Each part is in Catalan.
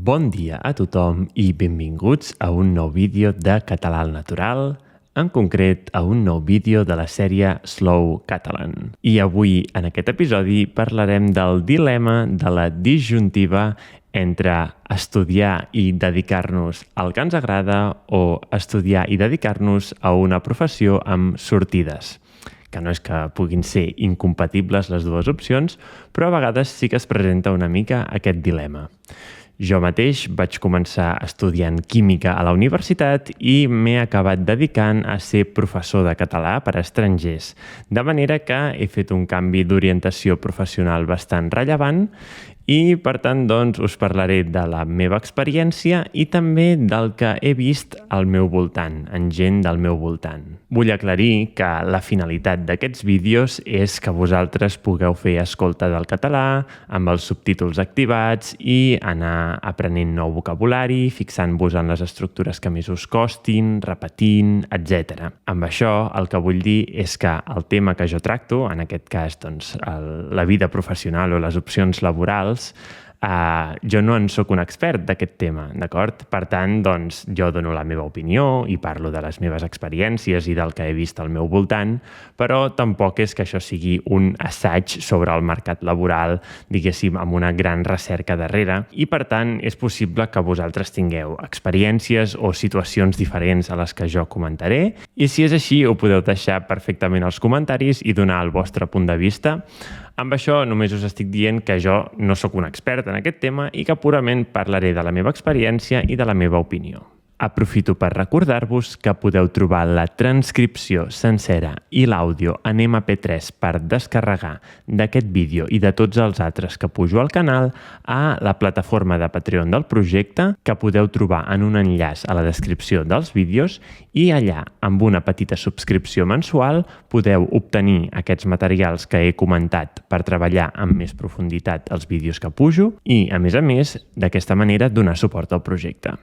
Bon dia a tothom i benvinguts a un nou vídeo de Català al Natural, en concret a un nou vídeo de la sèrie Slow Catalan. I avui, en aquest episodi, parlarem del dilema de la disjuntiva entre estudiar i dedicar-nos al que ens agrada o estudiar i dedicar-nos a una professió amb sortides. Que no és que puguin ser incompatibles les dues opcions, però a vegades sí que es presenta una mica aquest dilema. Jo mateix vaig començar estudiant química a la universitat i m'he acabat dedicant a ser professor de català per a estrangers, de manera que he fet un canvi d'orientació professional bastant rellevant i, per tant, doncs, us parlaré de la meva experiència i també del que he vist al meu voltant, en gent del meu voltant. Vull aclarir que la finalitat d'aquests vídeos és que vosaltres pugueu fer escolta del català amb els subtítols activats i anar aprenent nou vocabulari, fixant-vos en les estructures que més us costin, repetint, etc. Amb això, el que vull dir és que el tema que jo tracto, en aquest cas, doncs, la vida professional o les opcions laborals, jo no en sóc un expert d'aquest tema, d'acord? Per tant, doncs, jo dono la meva opinió i parlo de les meves experiències i del que he vist al meu voltant, però tampoc és que això sigui un assaig sobre el mercat laboral, diguéssim, amb una gran recerca darrere, i per tant és possible que vosaltres tingueu experiències o situacions diferents a les que jo comentaré, i si és així ho podeu deixar perfectament als comentaris i donar el vostre punt de vista. Amb això només us estic dient que jo no sóc un expert en aquest tema i que purament parlaré de la meva experiència i de la meva opinió. Aprofito per recordar-vos que podeu trobar la transcripció sencera i l'àudio en MP3 per descarregar d'aquest vídeo i de tots els altres que pujo al canal a la plataforma de Patreon del projecte, que podeu trobar en un enllaç a la descripció dels vídeos, i allà, amb una petita subscripció mensual, podeu obtenir aquests materials que he comentat per treballar amb més profunditat els vídeos que pujo i, a més, d'aquesta manera donar suport al projecte.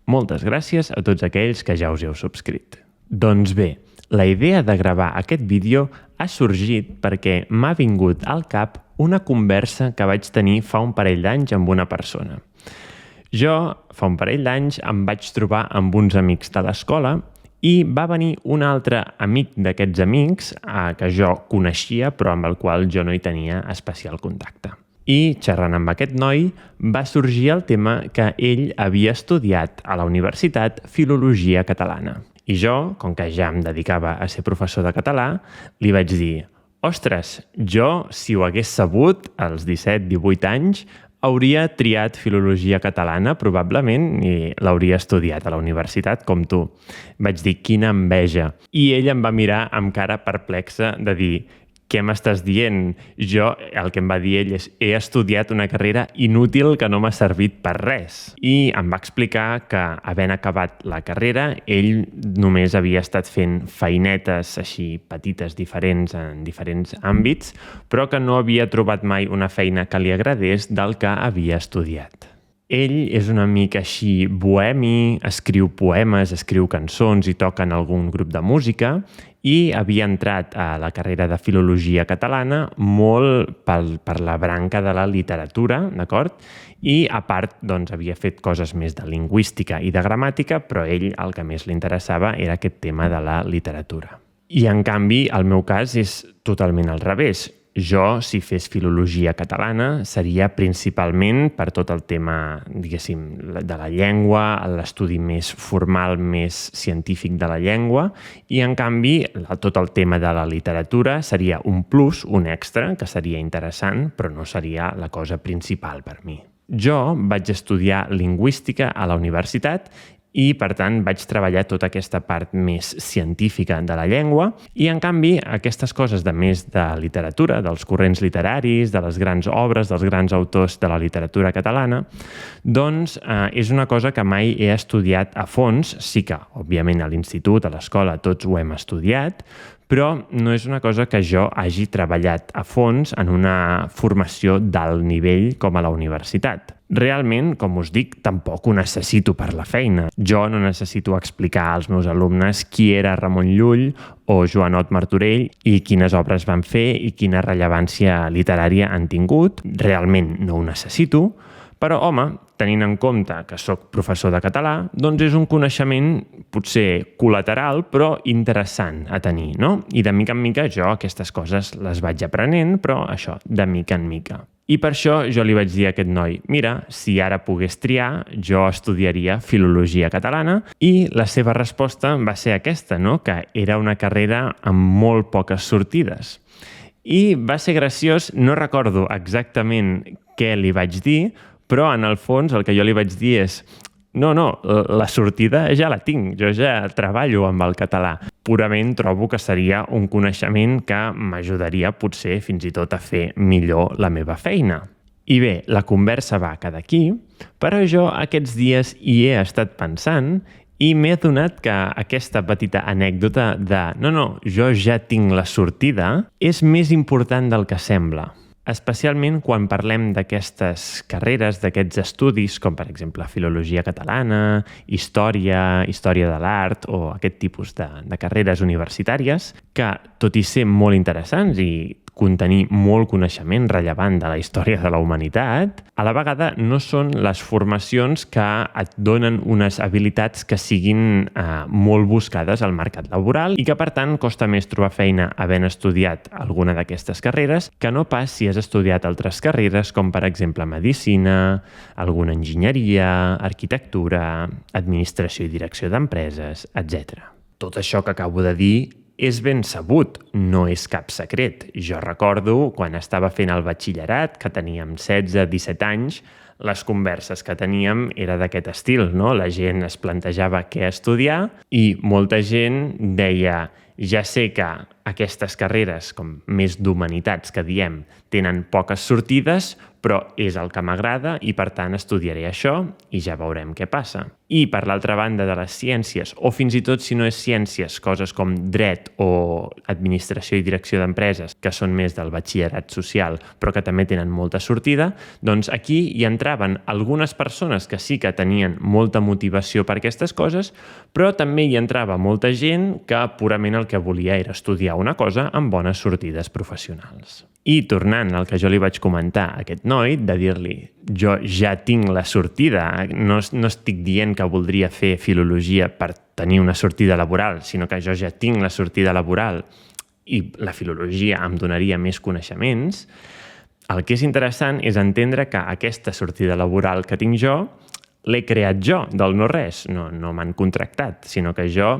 Moltes gràcies a tots aquells que ja us heu subscrit. Doncs bé, la idea de gravar aquest vídeo ha sorgit perquè m'ha vingut al cap una conversa que vaig tenir fa un parell d'anys amb una persona. Jo, fa un parell d'anys, em vaig trobar amb uns amics de l'escola i va venir un altre amic d'aquests amics que jo coneixia però amb el qual jo no hi tenia especial contacte. I, xerrant amb aquest noi, va sorgir el tema que ell havia estudiat a la universitat Filologia Catalana. I jo, com que ja em dedicava a ser professor de català, li vaig dir: «Ostres, jo, si ho hagués sabut, als 17-18 anys, hauria triat Filologia Catalana, probablement, i l'hauria estudiat a la universitat, com tu». Vaig dir: «Quina enveja». I ell em va mirar amb cara perplexa de dir: «Què m'estàs dient?» Jo, el que em va dir ell és: «He estudiat una carrera inútil que no m'ha servit per res». I em va explicar que, havent acabat la carrera, ell només havia estat fent feinetes així petites, diferents, en diferents àmbits, però que no havia trobat mai una feina que li agradés del que havia estudiat. Ell és un amic així bohemi, escriu poemes, escriu cançons i toca en algun grup de música, i havia entrat a la carrera de Filologia Catalana molt per la branca de la literatura, d'acord? I, a part, doncs, havia fet coses més de lingüística i de gramàtica, però ell el que més li interessava era aquest tema de la literatura. I, en canvi, el meu cas és totalment al revés. Jo, si fes Filologia Catalana, seria principalment per tot el tema, diguéssim, de la llengua, l'estudi més formal, més científic de la llengua, i, en canvi, tot el tema de la literatura seria un plus, un extra, que seria interessant, però no seria la cosa principal per mi. Jo vaig estudiar lingüística a la universitat i, per tant, vaig treballar tota aquesta part més científica de la llengua i, en canvi, aquestes coses de més de literatura, dels corrents literaris, de les grans obres, dels grans autors de la literatura catalana, doncs és una cosa que mai he estudiat a fons. Sí que, òbviament, a l'institut, a l'escola, tots ho hem estudiat, però no és una cosa que jo hagi treballat a fons en una formació d'alt nivell com a la universitat. Realment, com us dic, tampoc ho necessito per la feina. Jo no necessito explicar als meus alumnes qui era Ramon Llull o Joanot Martorell i quines obres van fer i quina rellevància literària han tingut. Realment no ho necessito, però, home, tenint en compte que sóc professor de català, doncs és un coneixement potser col·lateral, però interessant a tenir, no? I de mica en mica jo aquestes coses les vaig aprenent, però això, de mica en mica. I per això jo li vaig dir a aquest noi, mira, si ara pogués triar, jo estudiaria Filologia Catalana, i la seva resposta va ser aquesta, no? Que era una carrera amb molt poques sortides. I va ser graciós, no recordo exactament què li vaig dir, però en el fons el que jo li vaig dir és no, la sortida ja la tinc, jo ja treballo amb el català. Purament trobo que seria un coneixement que m'ajudaria potser fins i tot a fer millor la meva feina. I bé, la conversa va quedar aquí, però jo aquests dies hi he estat pensant i m'he adonat que aquesta petita anècdota de jo ja tinc la sortida és més important del que sembla. Especialment quan parlem d'aquestes carreres, d'aquests estudis, com per exemple Filologia Catalana, Història de l'Art o aquest tipus de carreres universitàries, que tot i ser molt interessants i contenir molt coneixement rellevant de la història de la humanitat, a la vegada no són les formacions que et donen unes habilitats que siguin molt buscades al mercat laboral i que, per tant, costa més trobar feina havent estudiat alguna d'aquestes carreres que no pas si has estudiat altres carreres com, per exemple, medicina, alguna enginyeria, arquitectura, administració i direcció d'empreses, etc. Tot això que acabo de dir és ben sabut, no és cap secret. Jo recordo, quan estava fent el batxillerat, que teníem 16-17 anys, les converses que teníem era d'aquest estil, no? La gent es plantejava què estudiar i molta gent deia ja sé que aquestes carreres, com més d'humanitats que diem, tenen poques sortides, però és el que m'agrada i, per tant, estudiaré això i ja veurem què passa. I, per l'altra banda de les ciències, o fins i tot si no és ciències, coses com dret o administració i direcció d'empreses, que són més del batxillerat social, però que també tenen molta sortida, doncs aquí hi entraven algunes persones que sí que tenien molta motivació per aquestes coses, però també hi entrava molta gent que purament el que volia era estudiar una cosa amb bones sortides professionals. I tornant al que jo li vaig comentar a aquest noi, de dir-li jo ja tinc la sortida, no estic dient que voldria fer filologia per tenir una sortida laboral, sinó que jo ja tinc la sortida laboral i la filologia em donaria més coneixements, el que és interessant és entendre que aquesta sortida laboral que tinc jo l'he creat jo, del no-res, no m'han contractat, sinó que jo,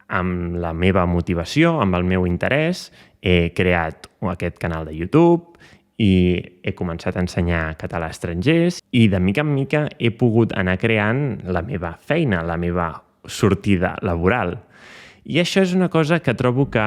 amb la meva motivació, amb el meu interès, he creat aquest canal de YouTube i he començat a ensenyar català a estrangers i de mica en mica he pogut anar creant la meva feina, la meva sortida laboral. I això és una cosa que trobo que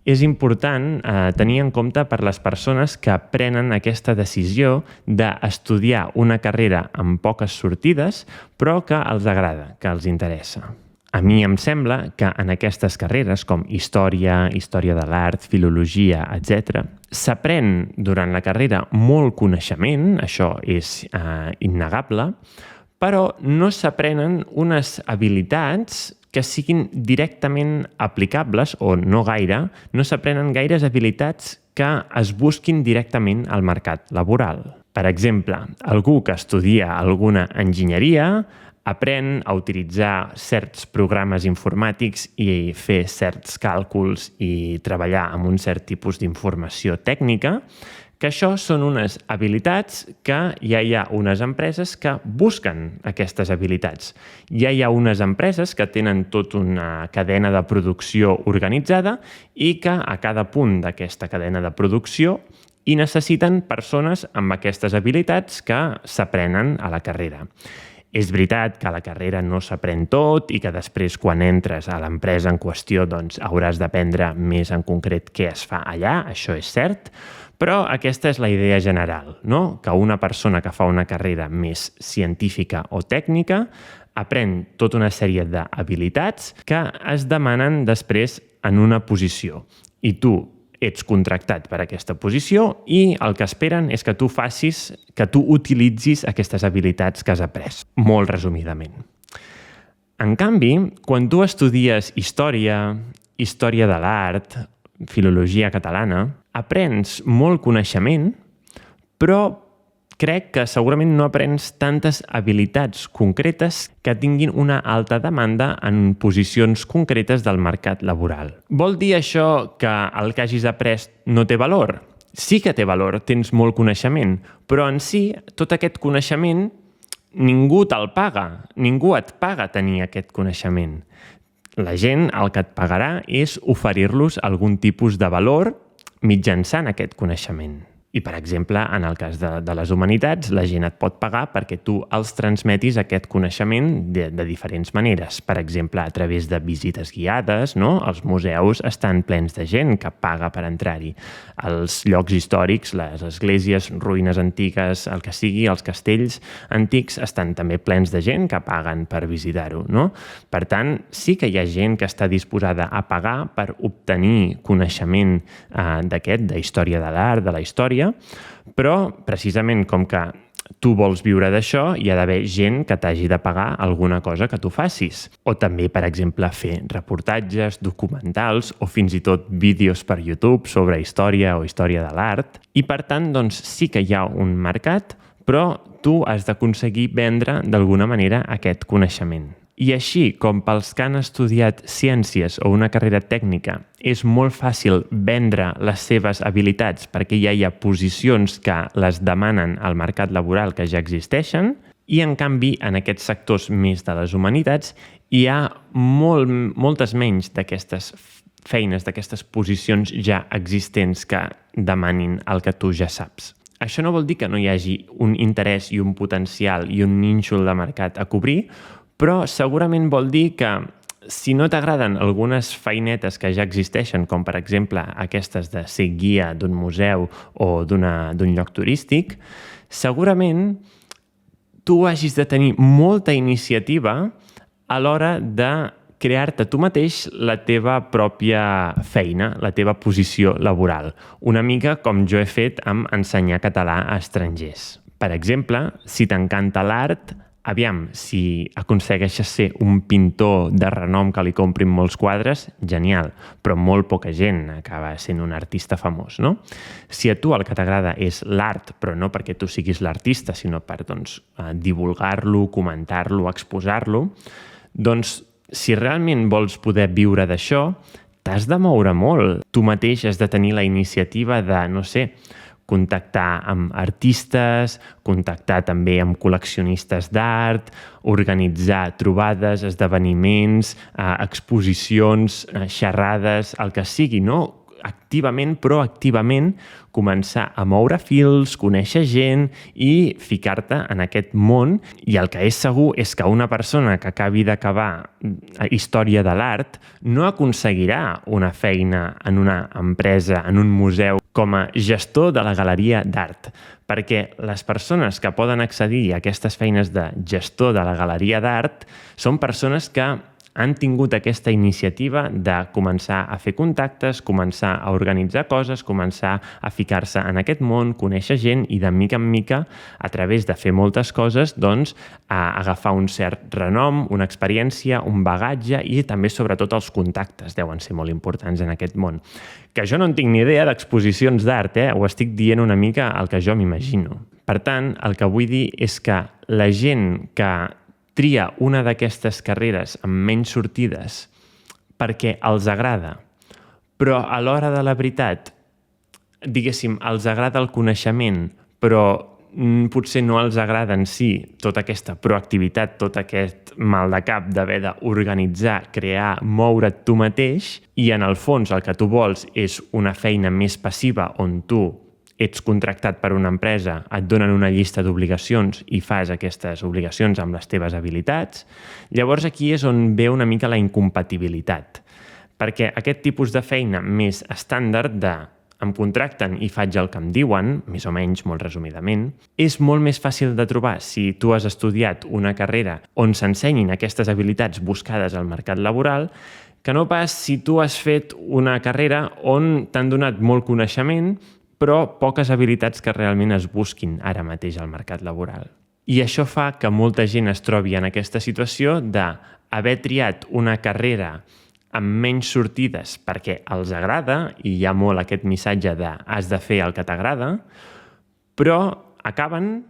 és important tenir en compte per les persones que prenen aquesta decisió d'estudiar una carrera amb poques sortides, però que els agrada, que els interessa. A mi em sembla que en aquestes carreres, com història de l'art, filologia, etc., s'aprèn durant la carrera molt coneixement, això és innegable, però no s'aprenen unes habilitats que siguin directament aplicables, o no gaire, no s'aprenen gaires habilitats que es busquin directament al mercat laboral. Per exemple, algú que estudia alguna enginyeria aprèn a utilitzar certs programes informàtics i fer certs càlculs i treballar amb un cert tipus d'informació tècnica, que això són unes habilitats que ja hi ha unes empreses que busquen aquestes habilitats. Ja hi ha unes empreses que tenen tota una cadena de producció organitzada i que a cada punt d'aquesta cadena de producció hi necessiten persones amb aquestes habilitats que s'aprenen a la carrera. És veritat que a la carrera no s'aprèn tot i que després, quan entres a l'empresa en qüestió, doncs hauràs d'aprendre més en concret què es fa allà, això és cert, però aquesta és la idea general, no? Que una persona que fa una carrera més científica o tècnica aprèn tota una sèrie d'habilitats que es demanen després en una posició. I tu ets contractat per aquesta posició i el que esperen és que tu utilitzis aquestes habilitats que has après, molt resumidament. En canvi, quan tu estudies història de l'art, filologia catalana, aprens molt coneixement, però crec que segurament no aprens tantes habilitats concretes que tinguin una alta demanda en posicions concretes del mercat laboral. Vol dir això que el que hagis après no té valor? Sí que té valor, tens molt coneixement, però en si tot aquest coneixement ningú te'l paga, ningú et paga tenir aquest coneixement. La gent el que et pagarà és oferir-los algun tipus de valor mitjançant aquest coneixement. I, per exemple, en el cas de les humanitats, la gent et pot pagar perquè tu els transmetis aquest coneixement de diferents maneres. Per exemple, a través de visites guiades, no? Els museus estan plens de gent que paga per entrar-hi. Els llocs històrics, les esglésies, ruïnes antigues, el que sigui, els castells antics, estan també plens de gent que paguen per visitar-ho, no? Per tant, sí que hi ha gent que està disposada a pagar per obtenir coneixement de història de l'art, de la història, però precisament com que tu vols viure d'això, hi ha d'haver gent que t'hagi de pagar alguna cosa que tu facis. O també, per exemple, fer reportatges, documentals o fins i tot vídeos per YouTube sobre història o història de l'art. I per tant, doncs, sí que hi ha un mercat, però tu has d'aconseguir vendre d'alguna manera aquest coneixement. I així com pels que han estudiat ciències o una carrera tècnica és molt fàcil vendre les seves habilitats perquè ja hi ha posicions que les demanen al mercat laboral que ja existeixen, i en canvi en aquests sectors més de les humanitats hi ha moltes menys d'aquestes feines, d'aquestes posicions ja existents que demanin el que tu ja saps. Això no vol dir que no hi hagi un interès i un potencial i un nínxol de mercat a cobrir, però segurament vol dir que si no t'agraden algunes feinetes que ja existeixen, com per exemple aquestes de ser guia d'un museu o d'un lloc turístic, segurament tu hagis de tenir molta iniciativa a l'hora de crear-te tu mateix la teva pròpia feina, la teva posició laboral. Una mica com jo he fet amb ensenyar català a estrangers. Per exemple, si t'encanta l'art, aviam, si aconsegueixes ser un pintor de renom que li comprin molts quadres, genial, però molt poca gent acaba sent un artista famós, no? Si a tu el que t'agrada és l'art, però no perquè tu siguis l'artista, sinó per divulgar-lo, comentar-lo, exposar-lo, doncs si realment vols poder viure d'això, t'has de moure molt. Tu mateix has de tenir la iniciativa de, no sé, contactar amb artistes, contactar també amb col·leccionistes d'art, organitzar trobades, esdeveniments, exposicions, xerrades, el que sigui, no? Activament, proactivament, començar a moure fils, conèixer gent i ficar-te en aquest món. I el que és segur és que una persona que acabi d'acabar història de l'art no aconseguirà una feina en una empresa, en un museu, com a gestor de la galeria d'art, perquè les persones que poden accedir a aquestes feines de gestor de la galeria d'art són persones que han tingut aquesta iniciativa de començar a fer contactes, començar a organitzar coses, començar a ficar-se en aquest món, conèixer gent i de mica en mica, a través de fer moltes coses, doncs, a agafar un cert renom, una experiència, un bagatge i també, sobretot, els contactes deuen ser molt importants en aquest món. Que jo no en tinc ni idea d'exposicions d'art, ho estic dient una mica el que jo m'imagino. Per tant, el que vull dir és que la gent que tria una d'aquestes carreres amb menys sortides perquè els agrada, però a l'hora de la veritat, diguéssim, els agrada el coneixement, però potser no els agrada en si tota aquesta proactivitat, tot aquest mal de cap d'haver d'organitzar, crear, moure't tu mateix, i en el fons el que tu vols és una feina més passiva on tu ets contractat per una empresa, et donen una llista d'obligacions i fas aquestes obligacions amb les teves habilitats, llavors aquí és on ve una mica la incompatibilitat. Perquè aquest tipus de feina més estàndard de em contracten i faig el que em diuen, més o menys, molt resumidament, és molt més fàcil de trobar si tu has estudiat una carrera on s'ensenyin aquestes habilitats buscades al mercat laboral, que no pas si tu has fet una carrera on t'han donat molt coneixement, però poques habilitats que realment es busquin ara mateix al mercat laboral. I això fa que molta gent es trobi en aquesta situació d'haver triat una carrera amb menys sortides perquè els agrada, i hi ha molt aquest missatge de has de fer el que t'agrada, però acaben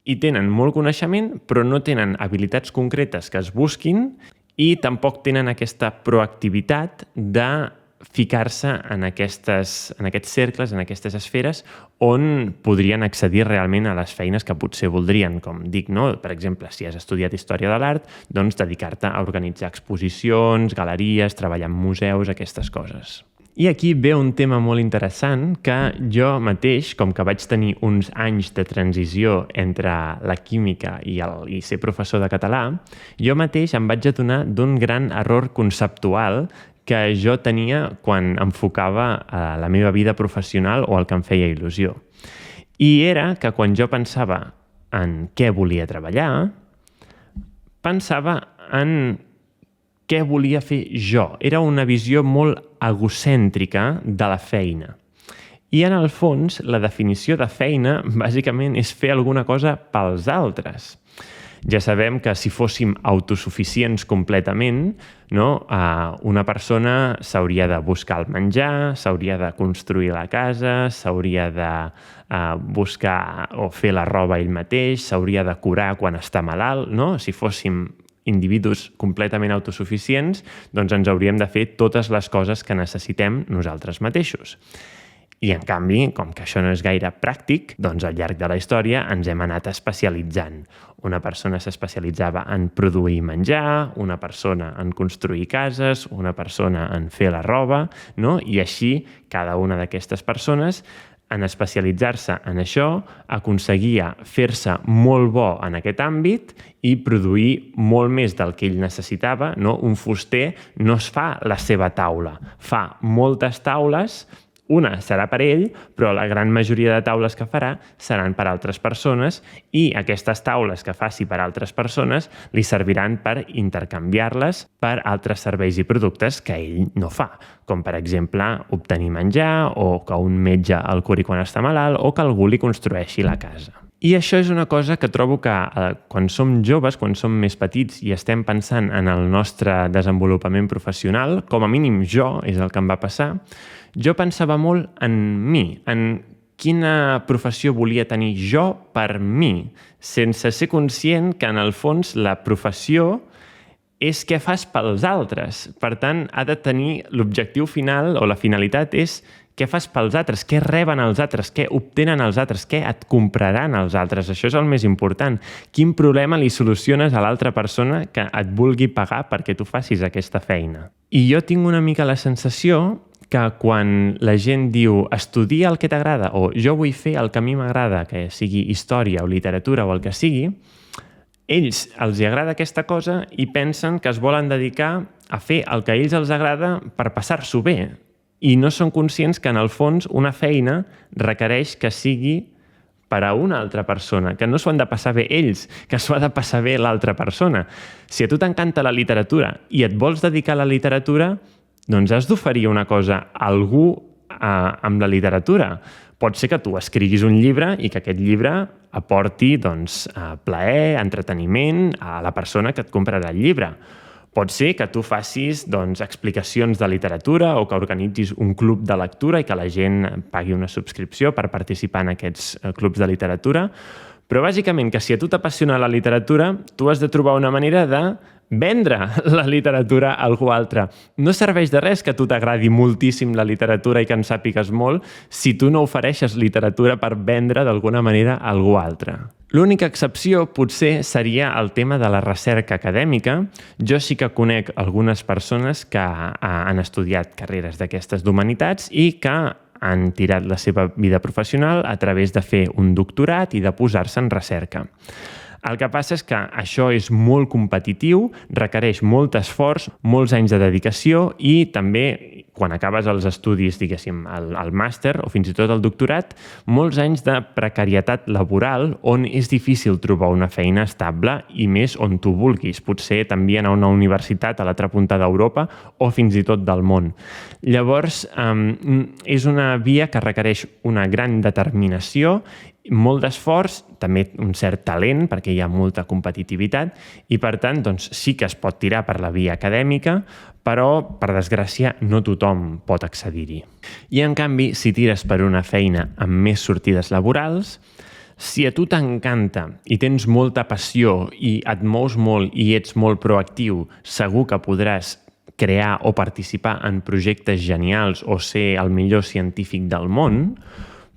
i tenen molt coneixement, però no tenen habilitats concretes que es busquin i tampoc tenen aquesta proactivitat de ficar-se en aquests cercles, en aquestes esferes on podrien accedir realment a les feines que potser voldrien, com dic, no? Per exemple, si has estudiat Història de l'Art, doncs dedicar-te a organitzar exposicions, galeries, treballar en museus, aquestes coses. I aquí ve un tema molt interessant que jo mateix, com que vaig tenir uns anys de transició entre la química i ser professor de català, jo mateix em vaig adonar d'un gran error conceptual que jo tenia quan enfocava la meva vida professional o el que em feia il·lusió. I era que quan jo pensava en què volia treballar, pensava en què volia fer jo. Era una visió molt egocèntrica de la feina. I en el fons, la definició de feina bàsicament és fer alguna cosa pels altres. Ja sabem que si fóssim autosuficients completament, no? Una persona s'hauria de buscar el menjar, s'hauria de construir la casa, s'hauria de buscar o fer la roba ell mateix, s'hauria de curar quan està malalt, no? Si fóssim individus completament autosuficients, doncs ens hauríem de fer totes les coses que necessitem nosaltres mateixos. I, en canvi, com que això no és gaire pràctic, doncs al llarg de la història ens hem anat especialitzant. Una persona s'especialitzava en produir menjar, una persona en construir cases, una persona en fer la roba, no? I així, cada una d'aquestes persones, en especialitzar-se en això, aconseguia fer-se molt bo en aquest àmbit i produir molt més del que ell necessitava. No? Un fuster no es fa la seva taula, fa moltes taules. Una serà per ell, però la gran majoria de taules que farà seran per altres persones i aquestes taules que faci per altres persones li serviran per intercanviar-les per altres serveis i productes que ell no fa, com per exemple obtenir menjar o que un metge el curi quan està malalt o que algú li construeixi la casa. I això és una cosa que trobo que quan som joves, quan som més petits i estem pensant en el nostre desenvolupament professional, com a mínim jo, és el que em va passar, jo pensava molt en mi, en quina professió volia tenir jo per mi, sense ser conscient que en el fons la professió és què fas pels altres. Per tant, ha de tenir l'objectiu final o la finalitat és què fas pels altres, què reben els altres, què obtenen els altres, què et compraran els altres. Això és el més important. Quin problema li soluciones a l'altra persona que et vulgui pagar perquè tu facis aquesta feina? I jo tinc una mica la sensació que quan la gent diu estudia el que t'agrada o jo vull fer el que a mi m'agrada, que sigui història o literatura o el que sigui, ells els agrada aquesta cosa i pensen que es volen dedicar a fer el que a ells els agrada per passar-s'ho bé. I no són conscients que en el fons una feina requereix que sigui per a una altra persona, que no s'ho han de passar bé ells, que s'ho ha de passar bé l'altra persona. Si a tu t'encanta la literatura i et vols dedicar a la literatura, doncs has d'oferir una cosa a algú amb la literatura. Pot ser que tu escriguis un llibre i que aquest llibre aporti plaer, entreteniment a la persona que et comprarà el llibre. Pot ser que tu facis explicacions de literatura o que organitzis un club de lectura i que la gent pagui una subscripció per participar en aquests clubs de literatura. Però bàsicament que si a tu t'apassiona la literatura, tu has de trobar una manera de vendre la literatura a algú altre. No serveix de res que a tu t'agradi moltíssim la literatura i que en sàpigues molt si tu no ofereixes literatura per vendre d'alguna manera a algú altre. L'única excepció potser seria el tema de la recerca acadèmica. Jo sí que conec algunes persones que han estudiat carreres d'aquestes d'humanitats i que han tirat la seva vida professional a través de fer un doctorat i de posar-se en recerca. El que passa és que això és molt competitiu, requereix molt esforç, molts anys de dedicació i també, quan acabes els estudis, diguéssim, el màster o fins i tot el doctorat, molts anys de precarietat laboral on és difícil trobar una feina estable i més on tu vulguis. Potser t'envien a una universitat a l'altra punta d'Europa o fins i tot del món. Llavors, és una via que requereix una gran determinació, molt d'esforç, també un cert talent, perquè hi ha molta competitivitat, i per tant sí que es pot tirar per la via acadèmica, però, per desgràcia, no tothom pot accedir-hi. I, en canvi, si tires per una feina amb més sortides laborals, Si a tu t'encanta i tens molta passió i et mous molt i ets molt proactiu, segur que podràs crear o participar en projectes genials o ser el millor científic del món,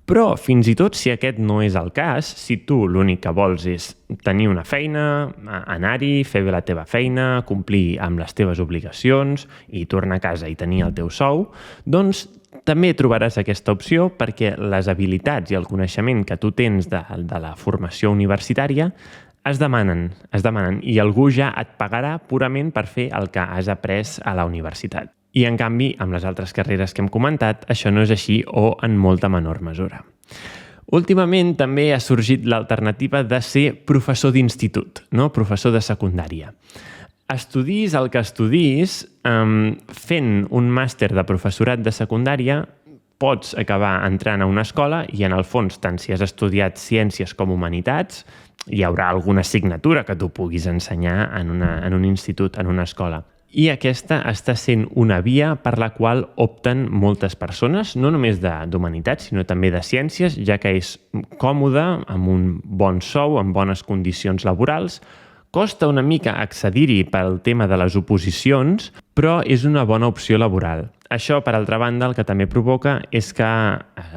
però fins i tot si aquest no és el cas, si tu l'únic que vols és tenir una feina, anar-hi, fer bé la teva feina, complir amb les teves obligacions i tornar a casa i tenir el teu sou, doncs també trobaràs aquesta opció perquè les habilitats i el coneixement que tu tens de la formació universitària es demanen i algú ja et pagarà purament per fer el que has après a la universitat. I, en canvi, amb les altres carreres que hem comentat, això no és així o en molta menor mesura. Últimament també ha sorgit l'alternativa de ser professor d'institut, no? Professor de secundària. Estudis el que estudis, fent un màster de professorat de secundària, pots acabar entrant a una escola i, en el fons, tant si has estudiat ciències com humanitats, hi haurà alguna assignatura que tu puguis ensenyar en un institut, en una escola. I aquesta està sent una via per la qual opten moltes persones, no només d'humanitats, sinó també de ciències, ja que és còmode, amb un bon sou, amb bones condicions laborals. Costa una mica accedir-hi pel tema de les oposicions, però és una bona opció laboral. Això, per altra banda, el que també provoca és que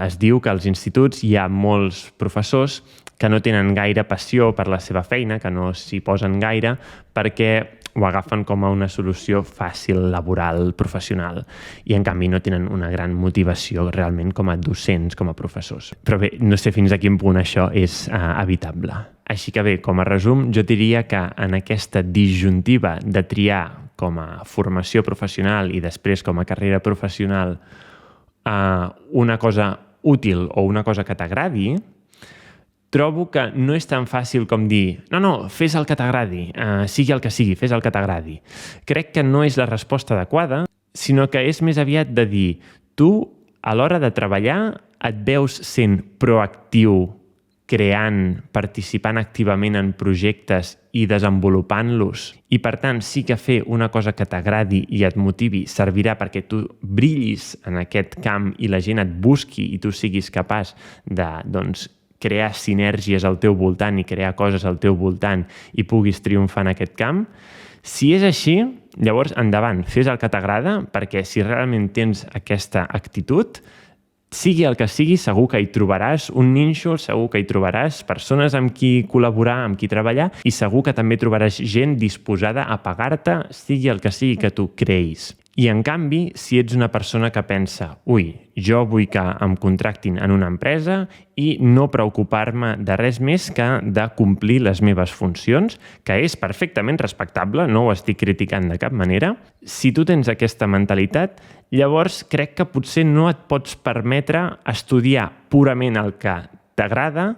es diu que als instituts hi ha molts professors que no tenen gaire passió per la seva feina, que no s'hi posen gaire, perquè ho agafen com a una solució fàcil, laboral, professional, i en canvi no tenen una gran motivació realment com a docents, com a professors. Però bé, no sé fins a quin punt això és evitable. Així que bé, com a resum, jo diria que en aquesta disjuntiva de triar com a formació professional i després com a carrera professional una cosa útil o una cosa que t'agradi, trobo que no és tan fàcil com dir no, fes el que t'agradi, sigui el que sigui, fes el que t'agradi. Crec que no és la resposta adequada, sinó que és més aviat de dir tu, a l'hora de treballar, et veus sent proactiu, creant, participant activament en projectes i desenvolupant-los. I, per tant, sí que fer una cosa que t'agradi i et motivi servirà perquè tu brillis en aquest camp i la gent et busqui i tu siguis capaç de, crear sinergies al teu voltant i crear coses al teu voltant i puguis triomfar en aquest camp. Si és així, llavors endavant, fes el que t'agrada, perquè si realment tens aquesta actitud, sigui el que sigui, segur que hi trobaràs un nínxol, segur que hi trobaràs persones amb qui col·laborar, amb qui treballar, i segur que també trobaràs gent disposada a pagar-te, sigui el que sigui que tu creïs. I, en canvi, si ets una persona que pensa jo vull que em contractin en una empresa i no preocupar-me de res més que de complir les meves funcions, que és perfectament respectable, no ho estic criticant de cap manera, si tu tens aquesta mentalitat, llavors crec que potser no et pots permetre estudiar purament el que t'agrada,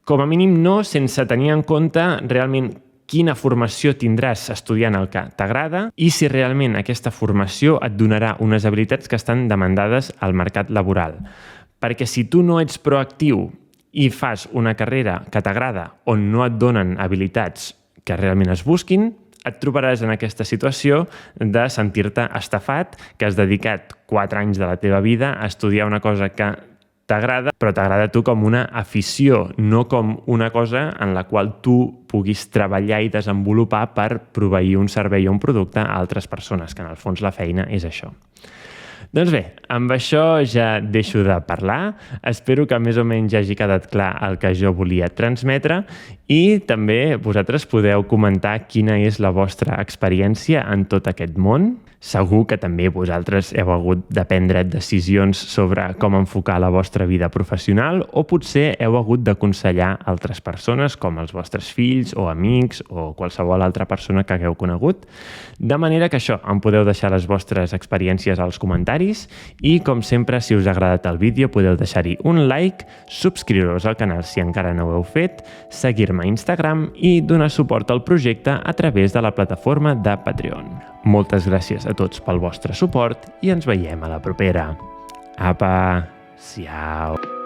com a mínim no sense tenir en compte realment quina formació tindràs estudiant el que t'agrada i si realment aquesta formació et donarà unes habilitats que estan demandades al mercat laboral. Perquè si tu no ets proactiu i fas una carrera que t'agrada on no et donen habilitats que realment es busquin, et trobaràs en aquesta situació de sentir-te estafat, que has dedicat 4 anys de la teva vida a estudiar una cosa que t'agrada, però t'agrada a tu com una afició, no com una cosa en la qual tu puguis treballar i desenvolupar per proveir un servei o un producte a altres persones, que en el fons la feina és això. Doncs bé, amb això ja deixo de parlar. Espero que més o menys ja hagi quedat clar el que jo volia transmetre i també vosaltres podeu comentar quina és la vostra experiència en tot aquest món. Segur que també vosaltres heu hagut de prendre decisions sobre com enfocar la vostra vida professional o potser heu hagut d'aconsellar altres persones com els vostres fills o amics o qualsevol altra persona que hagueu conegut. De manera que això, em podeu deixar les vostres experiències als comentaris i, com sempre, si us ha agradat el vídeo podeu deixar-hi un like, subscriure-us al canal si encara no ho heu fet, seguir-me a Instagram i donar suport al projecte a través de la plataforma de Patreon. Moltes gràcies a tots pel vostre suport i ens veiem a la propera. Apa, siau!